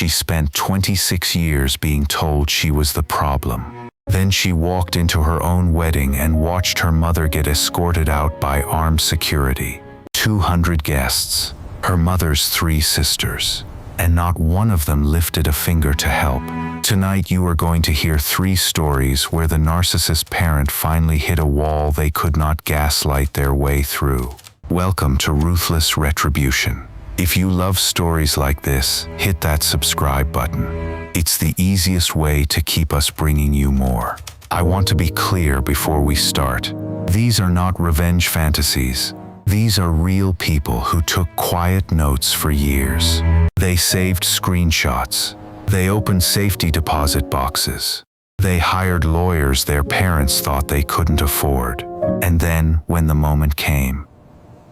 She spent 26 years being told she was the problem. Then she walked into her own wedding and watched her mother get escorted out by armed security. 200 guests, her mother's 3 sisters, and not one of them lifted a finger to help. Tonight you are going to hear 3 stories where the narcissist parent finally hit a wall they could not gaslight their way through. Welcome to Ruthless Retribution. If you love stories like this, hit that subscribe button. It's the easiest way to keep us bringing you more. I want to be clear before we start. These are not revenge fantasies. These are real people who took quiet notes for years. They saved screenshots. They opened safety deposit boxes. They hired lawyers their parents thought they couldn't afford. And then, when the moment came,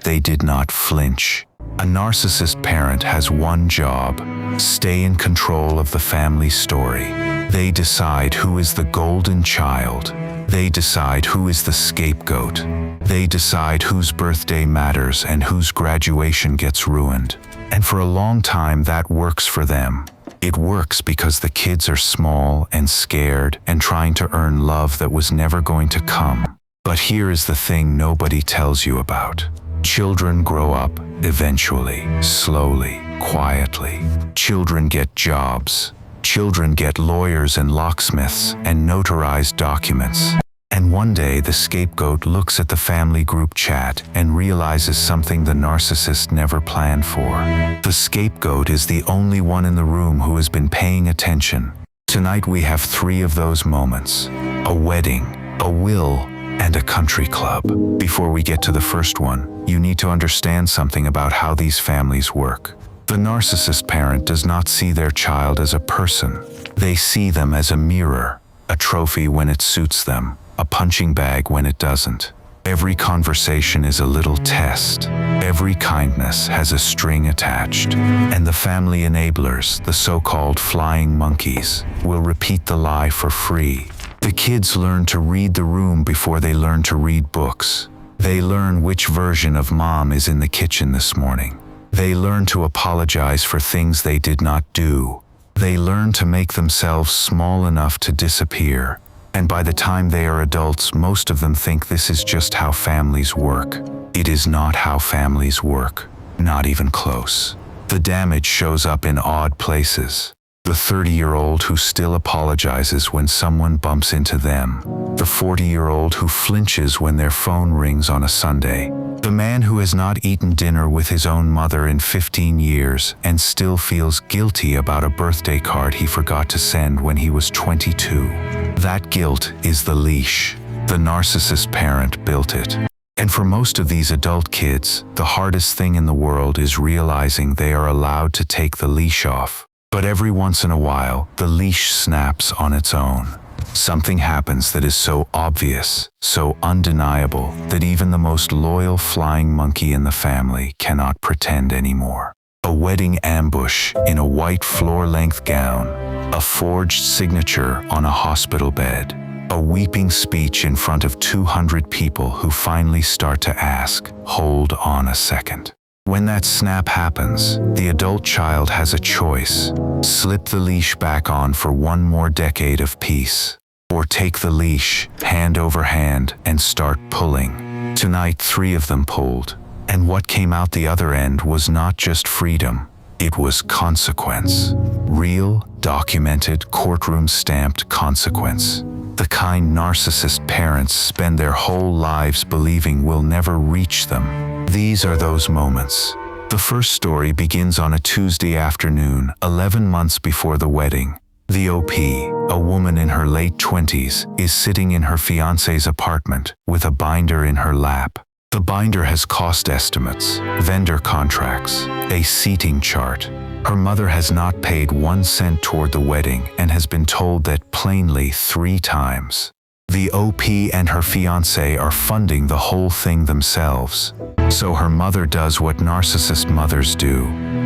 they did not flinch. A narcissist parent has one job: stay in control of the family story. They decide who is the golden child. They decide who is the scapegoat. They decide whose birthday matters and whose graduation gets ruined. And for a long time that works for them. It works because the kids are small and scared and trying to earn love that was never going to come. But here is the thing nobody tells you about. Children grow up, eventually, slowly, quietly. Children get jobs. Children get lawyers and locksmiths and notarized documents. And one day the scapegoat looks at the family group chat and realizes something the narcissist never planned for. The scapegoat is the only one in the room who has been paying attention. Tonight we have 3 of those moments: a wedding, a will, and a country club. Before we get to the first one, you need to understand something about how these families work. The narcissist parent does not see their child as a person. They see them as a mirror, a trophy when it suits them, a punching bag when it doesn't. Every conversation is a little test. Every kindness has a string attached. And the family enablers, the so-called flying monkeys, will repeat the lie for free. The kids learn to read the room before they learn to read books. They learn which version of mom is in the kitchen this morning. They learn to apologize for things they did not do. They learn to make themselves small enough to disappear. And by the time they are adults, most of them think this is just how families work. It is not how families work, not even close. The damage shows up in odd places. The 30-year-old who still apologizes when someone bumps into them. The 40-year-old who flinches when their phone rings on a Sunday. The man who has not eaten dinner with his own mother in 15 years and still feels guilty about a birthday card he forgot to send when he was 22. That guilt is the leash. The narcissist parent built it. And for most of these adult kids, the hardest thing in the world is realizing they are allowed to take the leash off. But every once in a while, the leash snaps on its own. Something happens that is so obvious, so undeniable, that even the most loyal flying monkey in the family cannot pretend anymore. A wedding ambush in a white floor-length gown, a forged signature on a hospital bed, a weeping speech in front of 200 people who finally start to ask, "Hold on a second." When that snap happens, the adult child has a choice: slip the leash back on for one more decade of peace, or take the leash, hand over hand, and start pulling. Tonight, 3 of them pulled, and what came out the other end was not just freedom, it was consequence. Real, documented, courtroom-stamped consequence. The kind narcissist parents spend their whole lives believing will never reach them. These are those moments. The first story begins on a Tuesday afternoon, 11 months before the wedding. The OP, a woman in her late 20s, is sitting in her fiancé's apartment with a binder in her lap. The binder has cost estimates, vendor contracts, a seating chart. Her mother has not paid 1 cent toward the wedding and has been told that plainly 3 times. The OP and her fiancé are funding the whole thing themselves. So her mother does what narcissist mothers do.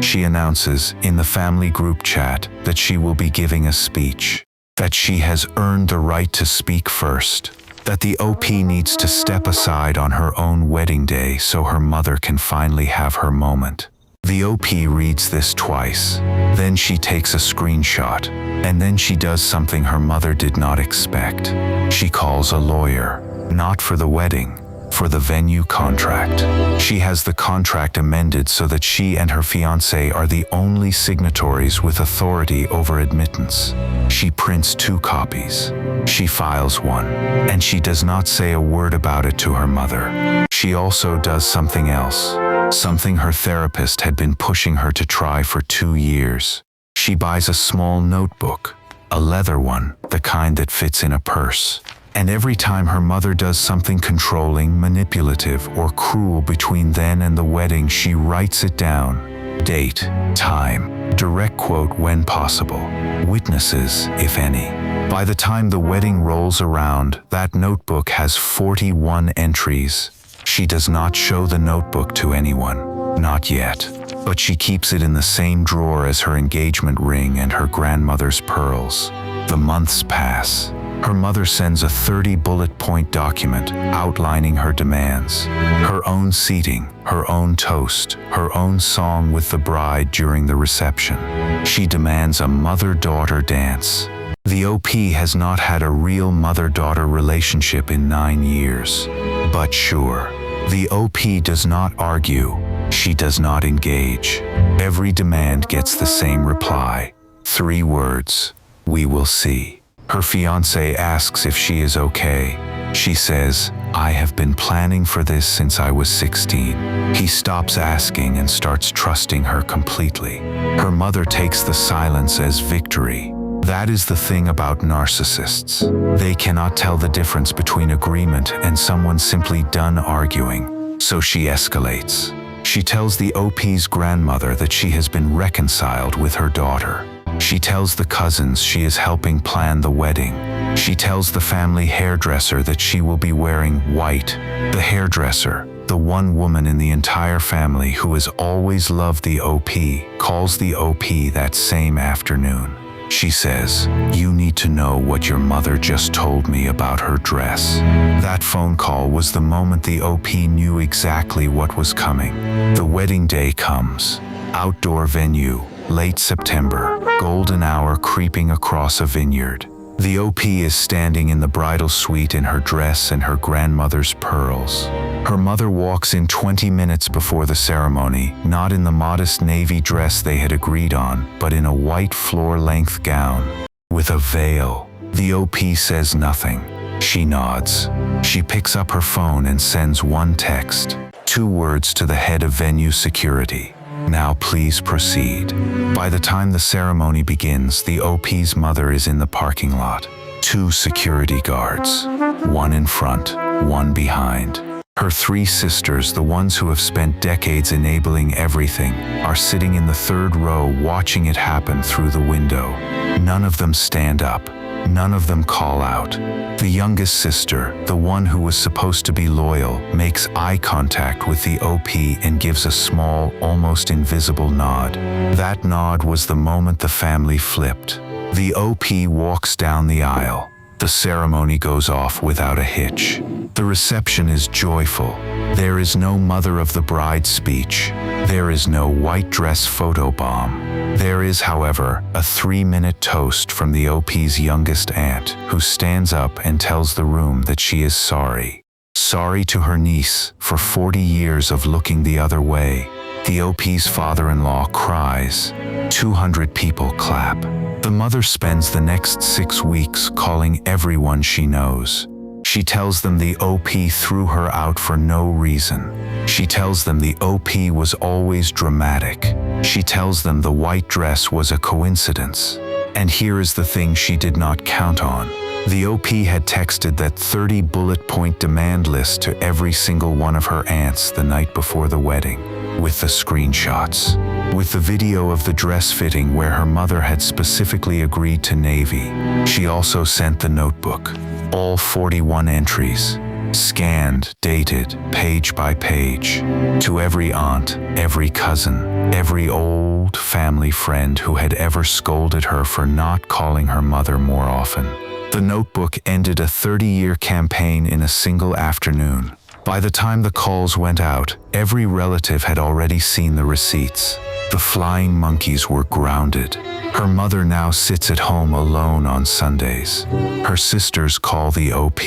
She announces in the family group chat that she will be giving a speech, that she has earned the right to speak first, that the OP needs to step aside on her own wedding day so her mother can finally have her moment. The OP reads this twice. Then she takes a screenshot. And then she does something her mother did not expect. She calls a lawyer. Not for the wedding, for the venue contract. She has the contract amended so that she and her fiancé are the only signatories with authority over admittance. She prints 2 copies. She files one, and she does not say a word about it to her mother. She also does something else, something her therapist had been pushing her to try for 2 years. She buys a small notebook, a leather one, the kind that fits in a purse. And every time her mother does something controlling, manipulative, or cruel between then and the wedding, she writes it down. Date, time, direct quote when possible, witnesses, if any. By the time the wedding rolls around, that notebook has 41 entries. She does not show the notebook to anyone, not yet. But she keeps it in the same drawer as her engagement ring and her grandmother's pearls. The months pass. Her mother sends a 30-bullet-point document outlining her demands. Her own seating, her own toast, her own song with the bride during the reception. She demands a mother-daughter dance. The OP has not had a real mother-daughter relationship in 9 years. But sure, the OP does not argue. She does not engage. Every demand gets the same reply. 3 words. We will see. Her fiancé asks if she is okay. She says, I have been planning for this since I was 16. He stops asking and starts trusting her completely. Her mother takes the silence as victory. That is the thing about narcissists. They cannot tell the difference between agreement and someone simply done arguing. So she escalates. She tells the OP's grandmother that she has been reconciled with her daughter. She tells the cousins she is helping plan the wedding. She tells the family hairdresser that she will be wearing white. The hairdresser, the one woman in the entire family who has always loved the OP, calls the OP that same afternoon. She says, you need to know what your mother just told me about her dress. That phone call was the moment the OP knew exactly what was coming. The wedding day comes. Outdoor venue, late September, golden hour creeping across a vineyard. The OP is standing in the bridal suite in her dress and her grandmother's pearls. Her mother walks in 20 minutes before the ceremony, not in the modest navy dress they had agreed on, but in a white floor-length gown. With a veil. The OP says nothing. She nods. She picks up her phone and sends one text. 2 words to the head of venue security. Now please proceed. By the time the ceremony begins, the OP's mother is in the parking lot. 2 security guards. 1 in front, 1 behind. Her 3 sisters, the ones who have spent decades enabling everything, are sitting in the 3rd row watching it happen through the window. None of them stand up. None of them call out. The youngest sister, the one who was supposed to be loyal, makes eye contact with the OP and gives a small, almost invisible nod. That nod was the moment the family flipped. The OP walks down the aisle. The ceremony goes off without a hitch. The reception is joyful. There is no mother of the bride speech. There is no white dress photobomb. There is, however, a 3-minute toast from the OP's youngest aunt, who stands up and tells the room that she is sorry. Sorry to her niece for 40 years of looking the other way. The OP's father-in-law cries. 200 people clap. The mother spends the next 6 weeks calling everyone she knows. She tells them the OP threw her out for no reason. She tells them the OP was always dramatic. She tells them the white dress was a coincidence. And here is the thing she did not count on. The OP had texted that 30 bullet point demand list to every single one of her aunts the night before the wedding, with the screenshots, with the video of the dress fitting where her mother had specifically agreed to navy. She also sent the notebook, all 41 entries, scanned, dated, page by page, to every aunt, every cousin, every old family friend who had ever scolded her for not calling her mother more often. The notebook ended a 30-year campaign in a single afternoon. By the time the calls went out, every relative had already seen the receipts. The flying monkeys were grounded. Her mother now sits at home alone on Sundays. Her sisters call the OP,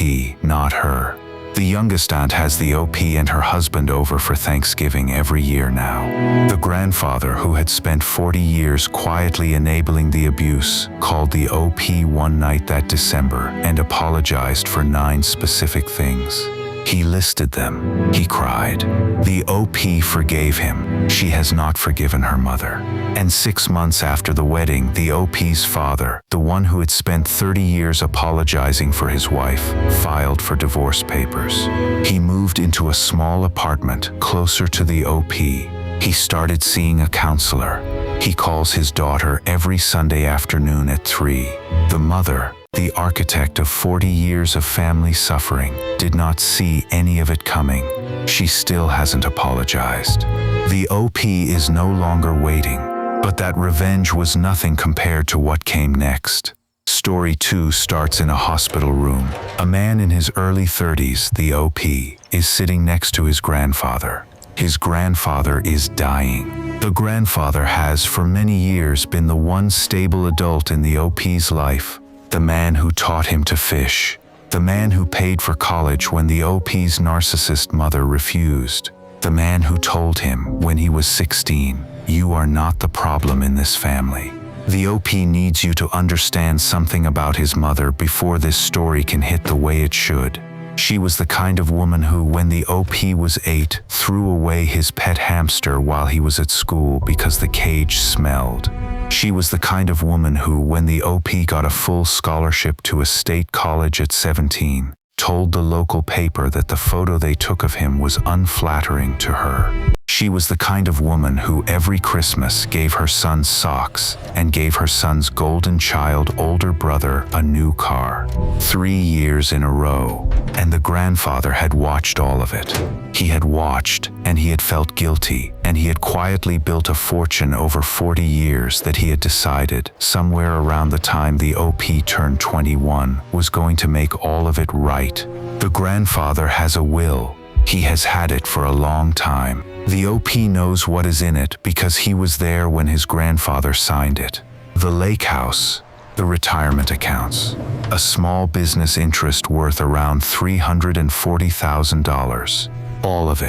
not her. The youngest aunt has the OP and her husband over for Thanksgiving every year now. The grandfather, who had spent 40 years quietly enabling the abuse, called the OP one night that December and apologized for 9 specific things. He listed them. He cried. The OP forgave him. She has not forgiven her mother. And 6 months after the wedding, the OP's father, the one who had spent 30 years apologizing for his wife, filed for divorce papers. He moved into a small apartment closer to the OP. He started seeing a counselor. He calls his daughter every Sunday afternoon at 3. The mother, the architect of 40 years of family suffering, did not see any of it coming. She still hasn't apologized. The OP is no longer waiting, but that revenge was nothing compared to what came next. Story 2 starts in a hospital room. A man in his early 30s, the OP, is sitting next to his grandfather. His grandfather is dying. The grandfather has for many years been the one stable adult in the OP's life. The man who taught him to fish. The man who paid for college when the OP's narcissist mother refused. The man who told him when he was 16, "You are not the problem in this family." The OP needs you to understand something about his mother before this story can hit the way it should. She was the kind of woman who, when the OP was 8, threw away his pet hamster while he was at school because the cage smelled. She was the kind of woman who, when the OP got a full scholarship to a state college at 17, told the local paper that the photo they took of him was unflattering to her. She was the kind of woman who every Christmas gave her son socks and gave her son's golden child older brother a new car. 3 years in a row, and the grandfather had watched all of it. He had watched, and he had felt guilty, and he had quietly built a fortune over 40 years that he had decided, somewhere around the time the OP turned 21, was going to make all of it right. The grandfather has a will. He has had it for a long time. The OP knows what is in it because he was there when his grandfather signed it. The lake house, the retirement accounts, a small business interest worth around $340,000. All of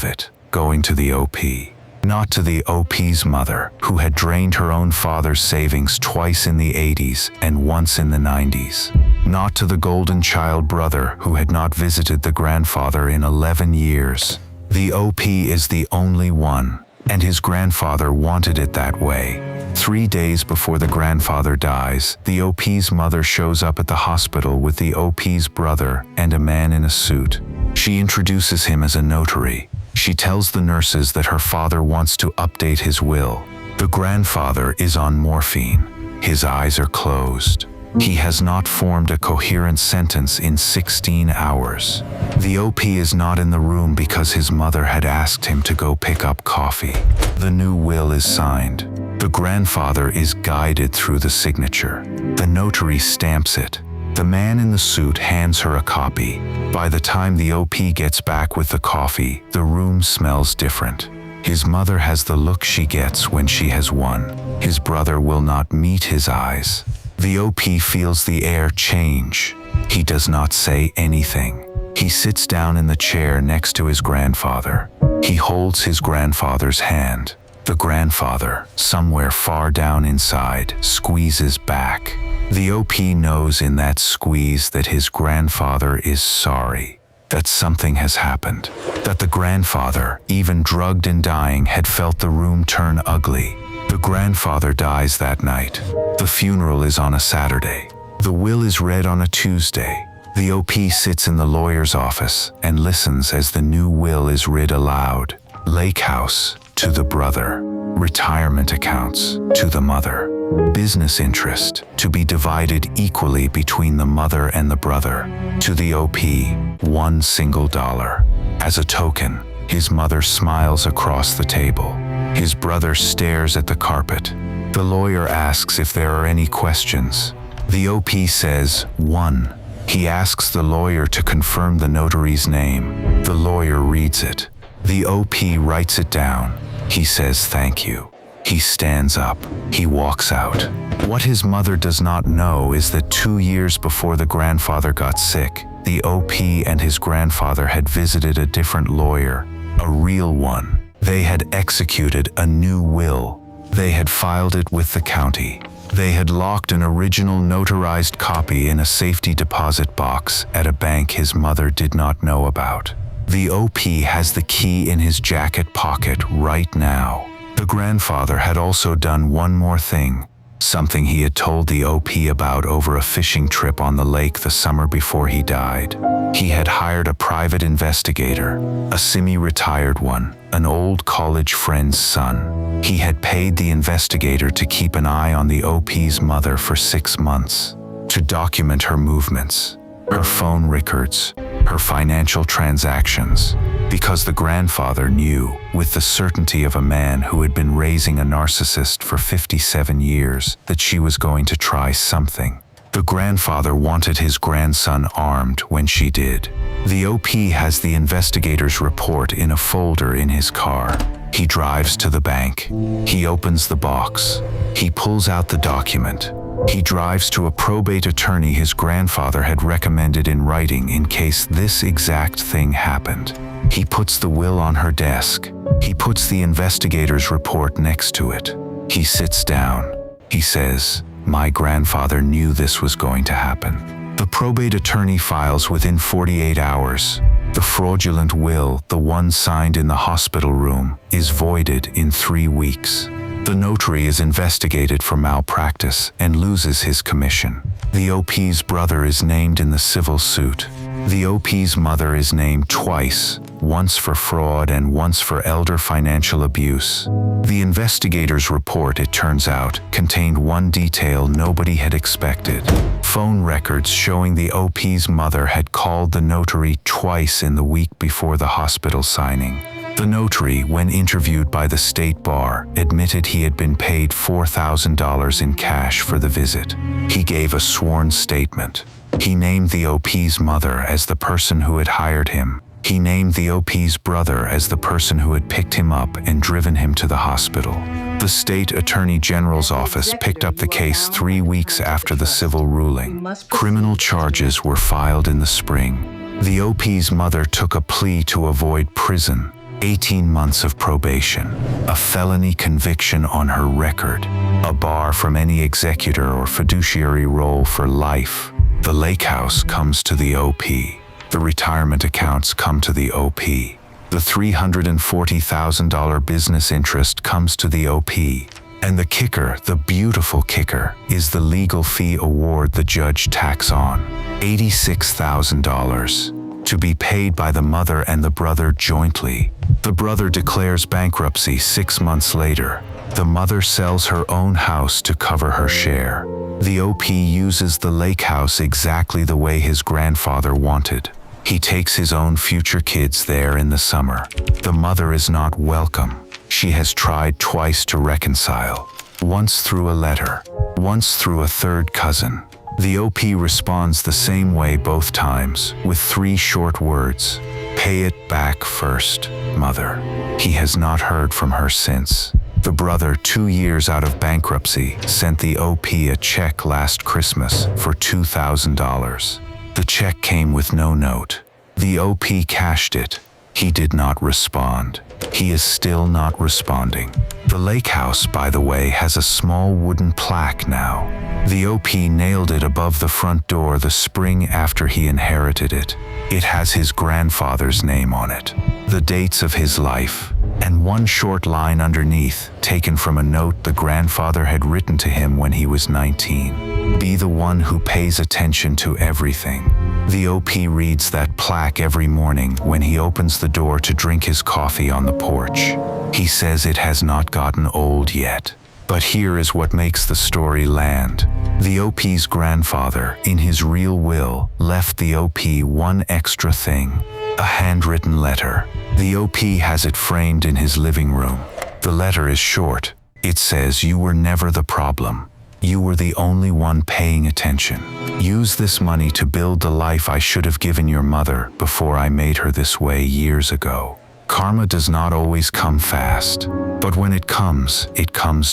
it, going to the OP. Not to the OP's mother, who had drained her own father's savings twice in the 80s and once in the 90s. Not to the golden child brother, who had not visited the grandfather in 11 years. The OP is the only one, and his grandfather wanted it that way. 3 days before the grandfather dies, the OP's mother shows up at the hospital with the OP's brother and a man in a suit. She introduces him as a notary. She tells the nurses that her father wants to update his will. The grandfather is on morphine. His eyes are closed. He has not formed a coherent sentence in 16 hours. The OP is not in the room because his mother had asked him to go pick up coffee. The new will is signed. The grandfather is guided through the signature. The notary stamps it. The man in the suit hands her a copy. By the time the OP gets back with the coffee, the room smells different. His mother has the look she gets when she has won. His brother will not meet his eyes. The OP feels the air change. He does not say anything. He sits down in the chair next to his grandfather. He holds his grandfather's hand. The grandfather, somewhere far down inside, squeezes back. The OP knows in that squeeze that his grandfather is sorry, that something has happened, that the grandfather, even drugged and dying, had felt the room turn ugly. The grandfather dies that night. The funeral is on a Saturday. The will is read on a Tuesday. The OP sits in the lawyer's office and listens as the new will is read aloud. Lake house, to the brother. Retirement accounts, to the mother. Business interest, to be divided equally between the mother and the brother. To the OP, $1 single. As a token, his mother smiles across the table. His brother stares at the carpet. The lawyer asks if there are any questions. The OP says, 1. He asks the lawyer to confirm the notary's name. The lawyer reads it. The OP writes it down. He says thank you. He stands up. He walks out. What his mother does not know is that 2 years before the grandfather got sick, the OP and his grandfather had visited a different lawyer, a real one. They had executed a new will. They had filed it with the county. They had locked an original notarized copy in a safety deposit box at a bank his mother did not know about. The OP has the key in his jacket pocket right now. The grandfather had also done one more thing, something he had told the OP about over a fishing trip on the lake the summer before he died. He had hired a private investigator, a semi-retired one, an old college friend's son. He had paid the investigator to keep an eye on the OP's mother for 6 months, to document her movements, her phone records, her financial transactions, because the grandfather knew, with the certainty of a man who had been raising a narcissist for 57 years, that she was going to try something. The grandfather wanted his grandson armed when she did. The OP has the investigator's report in a folder in his car. He drives to the bank. He opens the box. He pulls out the document. He drives to a probate attorney his grandfather had recommended in writing in case this exact thing happened. He puts the will on her desk. He puts the investigator's report next to it. He sits down. He says, "My grandfather knew this was going to happen." The probate attorney files within 48 hours. The fraudulent will, the one signed in the hospital room, is voided in 3 weeks. The notary is investigated for malpractice and loses his commission. The OP's brother is named in the civil suit. The OP's mother is named twice, once for fraud and once for elder financial abuse. The investigator's report, it turns out, contained one detail nobody had expected. Phone records showing the OP's mother had called the notary twice in the week before the hospital signing. The notary, when interviewed by the state bar, admitted he had been paid $4,000 in cash for the visit. He gave a sworn statement. He named the OP's mother as the person who had hired him. He named the OP's brother as the person who had picked him up and driven him to the hospital. The state attorney general's office picked up the case 3 weeks after the civil ruling. Criminal charges were filed in the spring. The OP's mother took a plea to avoid prison, 18 months of probation, a felony conviction on her record, a bar from any executor or fiduciary role for life. The lake house comes to the OP. The retirement accounts come to the OP. The $340,000 business interest comes to the OP. And the kicker, the beautiful kicker, is the legal fee award the judge tacks on, $86,000, to be paid by the mother and the brother jointly. The brother declares bankruptcy 6 months later. The mother sells her own house to cover her share. The OP uses the lake house exactly the way his grandfather wanted. He takes his own future kids there in the summer. The mother is not welcome. She has tried twice to reconcile, once through a letter, once through a third cousin. The OP responds the same way both times, with 3 short words. "Pay it back first, mother." He has not heard from her since. The brother, 2 years out of bankruptcy, sent the OP a check last Christmas for $2,000. The check came with no note. The OP cashed it. He did not respond. He is still not responding. The lake house, by the way, has a small wooden plaque now. The OP nailed it above the front door the spring after he inherited it. It has his grandfather's name on it, the dates of his life, and one short line underneath, taken from a note the grandfather had written to him when he was 19. "Be the one who pays attention to everything." The OP reads that plaque every morning when he opens the door to drink his coffee on the porch. He says it has not gotten old yet. But here is what makes the story land. The OP's grandfather, in his real will, left the OP one extra thing: a handwritten letter. The OP has it framed in his living room. The letter is short. It says, "You were never the problem. You were the only one paying attention. Use this money to build the life I should have given your mother before I made her this way years ago. Karma does not always come fast, but when it comes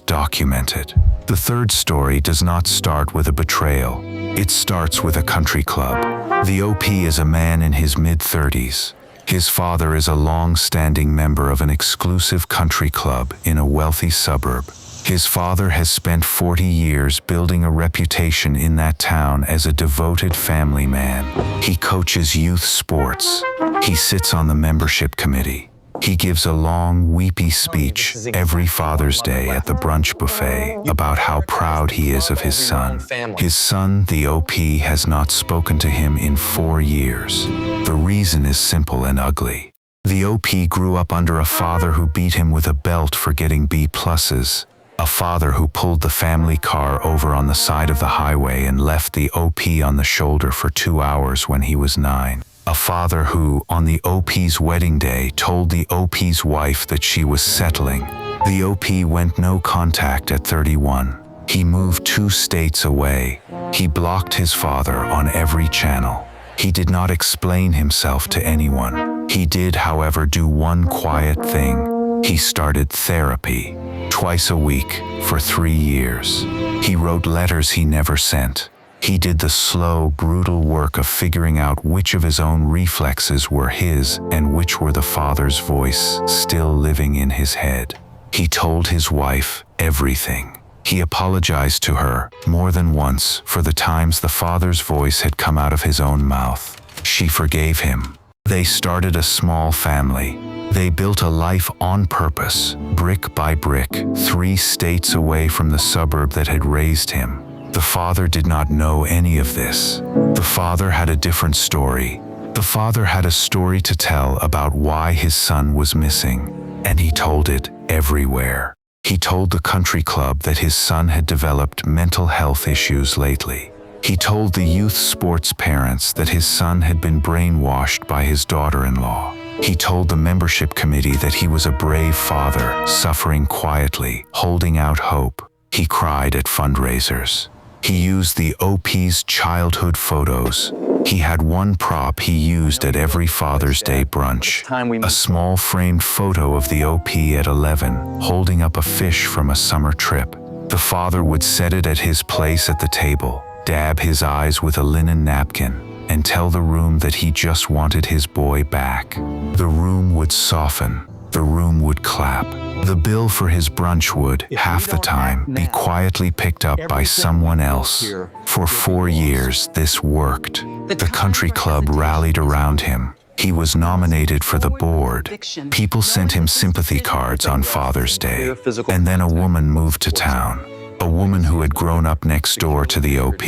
documented. The third story does not start with a betrayal. It starts with a country club. The OP is a man in his mid-30s. His father is a long-standing member of an exclusive country club in a wealthy suburb. His father has spent 40 years building a reputation in that town as a devoted family man. He coaches youth sports. He sits on the membership committee. He gives a long, weepy speech every Father's Day at the brunch buffet about how proud he is of his son. His son, the OP, has not spoken to him in 4 years. The reason is simple and ugly. The OP grew up under a father who beat him with a belt for getting B+s. A father who pulled the family car over on the side of the highway and left the OP on the shoulder for 2 hours when he was 9. A father who, on the OP's wedding day, told the OP's wife that she was settling. The OP went no contact at 31. He moved 2 states away. He blocked his father on every channel. He did not explain himself to anyone. He did, however, do one quiet thing. He started therapy. Twice a week, for 3 years. He wrote letters he never sent. He did the slow, brutal work of figuring out which of his own reflexes were his and which were the father's voice still living in his head. He told his wife everything. He apologized to her more than once for the times the father's voice had come out of his own mouth. She forgave him. They started a small family. They built a life on purpose, brick by brick, 3 states away from the suburb that had raised him. The father did not know any of this. The father had a different story. The father had a story to tell about why his son was missing, and he told it everywhere. He told the country club that his son had developed mental health issues lately. He told the youth sports parents that his son had been brainwashed by his daughter-in-law. He told the membership committee that he was a brave father, suffering quietly, holding out hope. He cried at fundraisers. He used the OP's childhood photos. He had one prop he used at every Father's Day brunch. A small framed photo of the OP at 11, holding up a fish from a summer trip. The father would set it at his place at the table, dab his eyes with a linen napkin, and tell the room that he just wanted his boy back. The room would soften. The room would clap. The bill for his brunch would, half the time, be quietly picked up by someone else. For 4 years, this worked. The country club rallied around him. He was nominated for the board. People sent him sympathy cards on Father's Day. And then a woman moved to town. A woman who had grown up next door to the OP.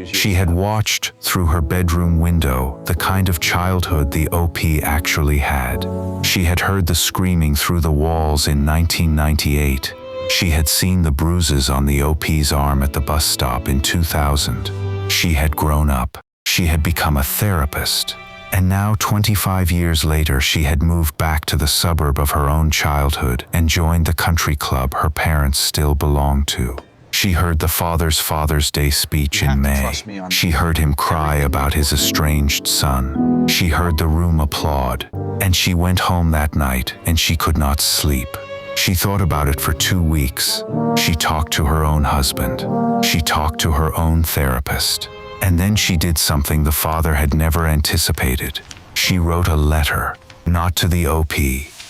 She had watched, through her bedroom window, the kind of childhood the OP actually had. She had heard the screaming through the walls in 1998. She had seen the bruises on the OP's arm at the bus stop in 2000. She had grown up. She had become a therapist. And now, 25 years later, she had moved back to the suburb of her own childhood and joined the country club her parents still belonged to. She heard the father's Father's Day speech in May. She heard him cry about his estranged son. She heard the room applaud. And she went home that night and she could not sleep. She thought about it for 2 weeks. She talked to her own husband. She talked to her own therapist. And then she did something the father had never anticipated. She wrote a letter, not to the OP,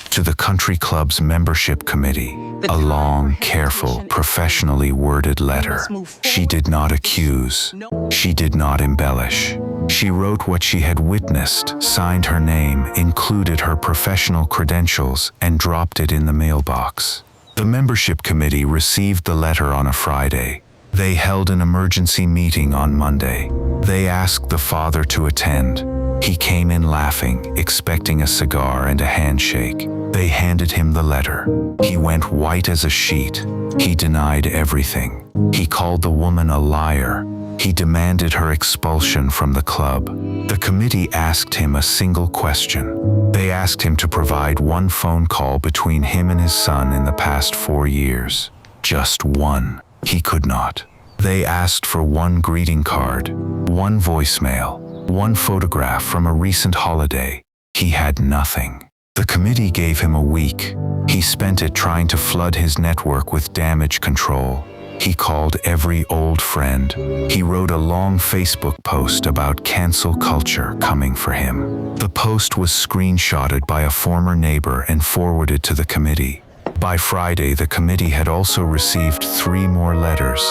to the country club's membership committee. A long, careful, professionally worded letter. She did not accuse. She did not embellish. She wrote what she had witnessed, signed her name, included her professional credentials, and dropped it in the mailbox. The membership committee received the letter on a Friday. They held an emergency meeting on Monday. They asked the father to attend. He came in laughing, expecting a cigar and a handshake. They handed him the letter. He went white as a sheet. He denied everything. He called the woman a liar. He demanded her expulsion from the club. The committee asked him a single question. They asked him to provide one phone call between him and his son in the past 4 years. Just one. He could not. They asked for one greeting card, one voicemail, one photograph from a recent holiday. He had nothing. The committee gave him a week. He spent it trying to flood his network with damage control. He called every old friend. He wrote a long Facebook post about cancel culture coming for him. The post was screenshotted by a former neighbor and forwarded to the committee. By Friday, the committee had also received 3 more letters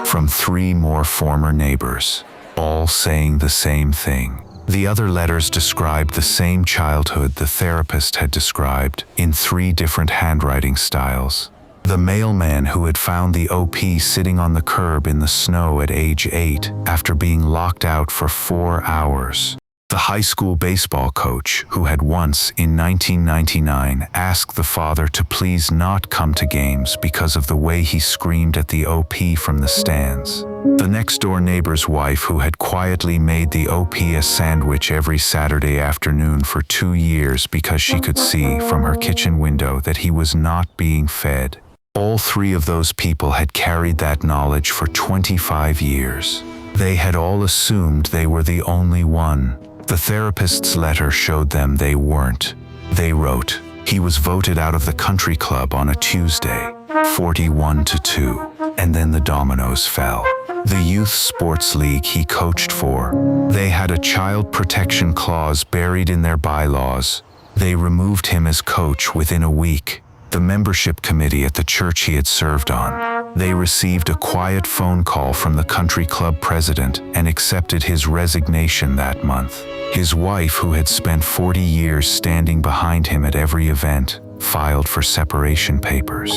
from 3 more former neighbors, all saying the same thing. The other letters described the same childhood the therapist had described in 3 different handwriting styles. The mailman who had found the OP sitting on the curb in the snow at age 8 after being locked out for 4 hours. The high school baseball coach who had once, in 1999, asked the father to please not come to games because of the way he screamed at the OP from the stands. The next-door neighbor's wife who had quietly made the OP a sandwich every Saturday afternoon for 2 years because she could see from her kitchen window that he was not being fed. All 3 of those people had carried that knowledge for 25 years. They had all assumed they were the only one. The therapist's letter showed them they weren't. They wrote, he was voted out of the country club on a Tuesday, 41-2, and then the dominoes fell. The youth sports league he coached for. They had a child protection clause buried in their bylaws. They removed him as coach within a week. The membership committee at the church he had served on. They received a quiet phone call from the country club president and accepted his resignation that month. His wife, who had spent 40 years standing behind him at every event, filed for separation papers.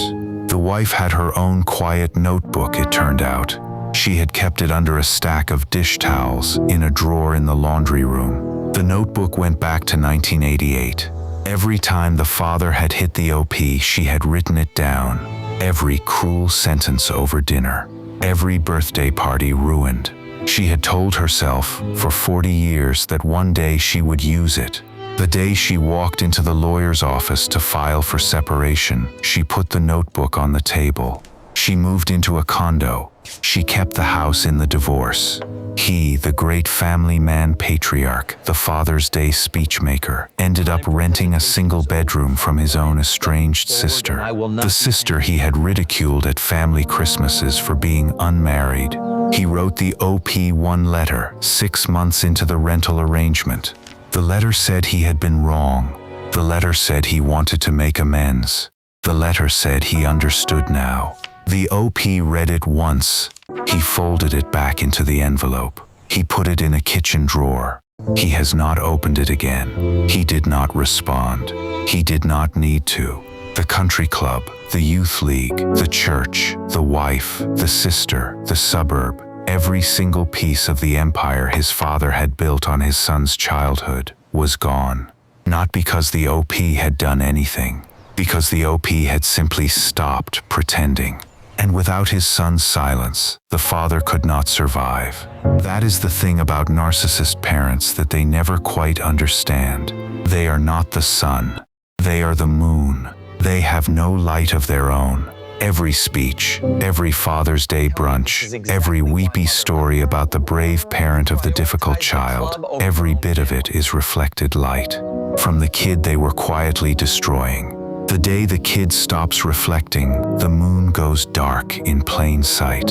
The wife had her own quiet notebook, it turned out. She had kept it under a stack of dish towels in a drawer in the laundry room. The notebook went back to 1988. Every time the father had hit the OP, she had written it down. Every cruel sentence over dinner. Every birthday party ruined. She had told herself for 40 years that one day she would use it. The day she walked into the lawyer's office to file for separation, she put the notebook on the table. She moved into a condo. She kept the house in the divorce. He, the great family man patriarch, the Father's Day speechmaker, ended up renting a single bedroom from his own estranged sister. The sister he had ridiculed at family Christmases for being unmarried. He wrote the OP one letter 6 months into the rental arrangement. The letter said he had been wrong. The letter said he wanted to make amends. The letter said he understood now. The OP read it once. He folded it back into the envelope. He put it in a kitchen drawer. He has not opened it again. He did not respond. He did not need to. The country club, the youth league, the church, the wife, the sister, the suburb, every single piece of the empire his father had built on his son's childhood was gone. Not because the OP had done anything, because the OP had simply stopped pretending. And without his son's silence, the father could not survive. That is the thing about narcissist parents that they never quite understand. They are not the sun. They are the moon. They have no light of their own. Every speech, every Father's Day brunch, every weepy story about the brave parent of the difficult child, every bit of it is reflected light from the kid they were quietly destroying. The day the kid stops reflecting, the moon goes dark in plain sight.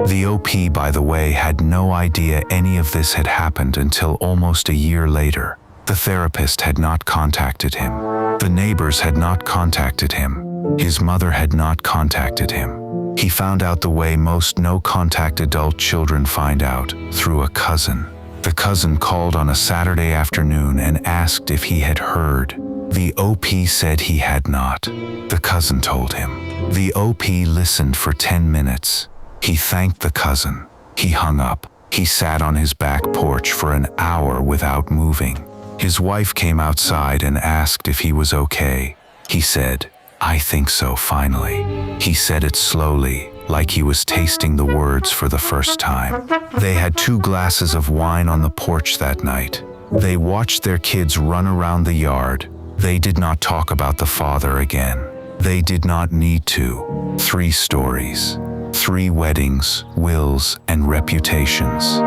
The OP, by the way, had no idea any of this had happened until almost a year later. The therapist had not contacted him. The neighbors had not contacted him. His mother had not contacted him. He found out the way most no-contact adult children find out, through a cousin. The cousin called on a Saturday afternoon and asked if he had heard. The OP said he had not. The cousin told him. The OP listened for 10 minutes. He thanked the cousin. He hung up. He sat on his back porch for an hour without moving. His wife came outside and asked if he was okay. He said, "I think so, finally." He said it slowly, like he was tasting the words for the first time. They had 2 glasses of wine on the porch that night. They watched their kids run around the yard. They did not talk about the father again. They did not need to. 3 stories. 3 weddings, wills, and reputations.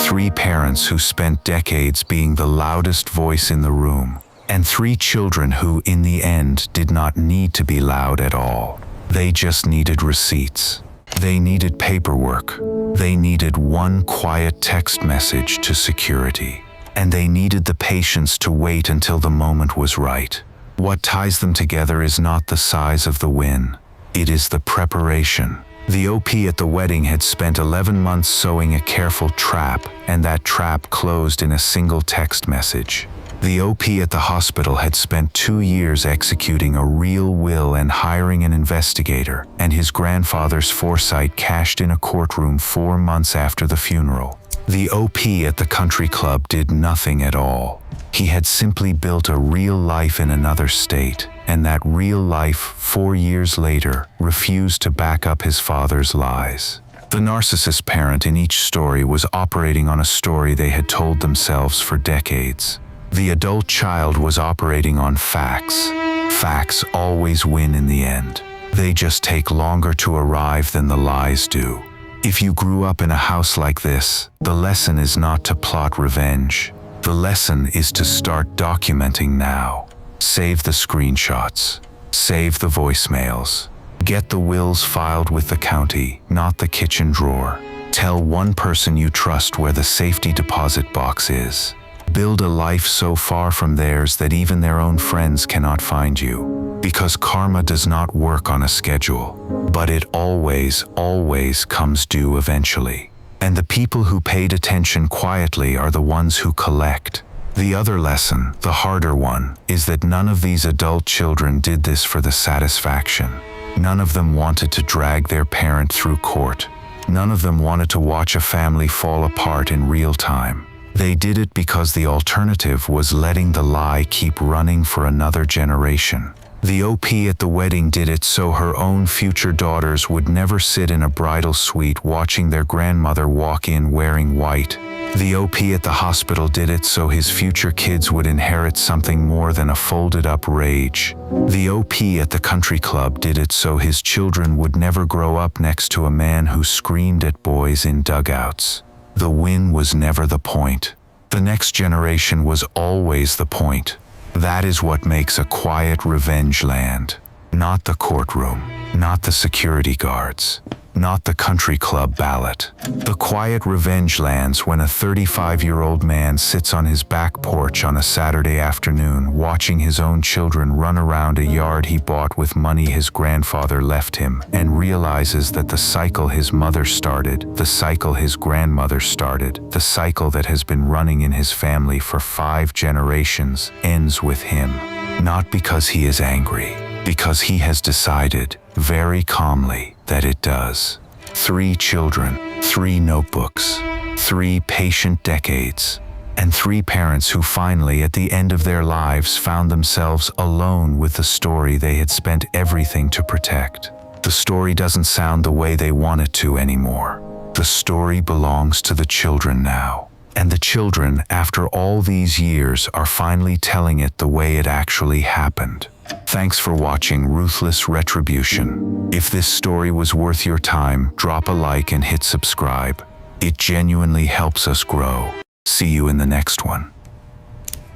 3 parents who spent decades being the loudest voice in the room. And 3 children who, in the end, did not need to be loud at all. They just needed receipts. They needed paperwork. They needed one quiet text message to security. And they needed the patience to wait until the moment was right. What ties them together is not the size of the win. It is the preparation. The OP at the wedding had spent 11 months sewing a careful trap, and that trap closed in a single text message. The OP at the hospital had spent 2 years executing a real will and hiring an investigator, and his grandfather's foresight cashed in a courtroom 4 months after the funeral. The OP at the country club did nothing at all. He had simply built a real life in another state, and that real life, 4 years later, refused to back up his father's lies. The narcissist parent in each story was operating on a story they had told themselves for decades. The adult child was operating on facts. Facts always win in the end. They just take longer to arrive than the lies do. If you grew up in a house like this, the lesson is not to plot revenge. The lesson is to start documenting now. Save the screenshots. Save the voicemails. Get the wills filed with the county, not the kitchen drawer. Tell one person you trust where the safety deposit box is. Build a life so far from theirs that even their own friends cannot find you. Because karma does not work on a schedule, but it always comes due eventually. And the people who paid attention quietly are the ones who collect. The other lesson, the harder one, is that none of these adult children did this for the satisfaction. None of them wanted to drag their parent through court. None of them wanted to watch a family fall apart in real time. They did it because the alternative was letting the lie keep running for another generation. The OP at the wedding did it so her own future daughters would never sit in a bridal suite watching their grandmother walk in wearing white. The OP at the hospital did it so his future kids would inherit something more than a folded-up rage. The OP at the country club did it so his children would never grow up next to a man who screamed at boys in dugouts. The win was never the point. The next generation was always the point. That is what makes a quiet revenge land. Not the courtroom, not the security guards, not the country club ballot. The quiet revenge lands when a 35-year-old man sits on his back porch on a Saturday afternoon watching his own children run around a yard he bought with money his grandfather left him and realizes that the cycle his mother started, the cycle his grandmother started, the cycle that has been running in his family for 5 generations ends with him. Not because he is angry, because he has decided, very calmly, that it does. 3 children, 3 notebooks, 3 patient decades, and 3 parents who finally, at the end of their lives, found themselves alone with the story they had spent everything to protect. The story doesn't sound the way they want it to anymore. The story belongs to the children now. And the children, after all these years, are finally telling it the way it actually happened. Thanks for watching Ruthless Retribution. If this story was worth your time, drop a like and hit subscribe. It genuinely helps us grow. See you in the next one.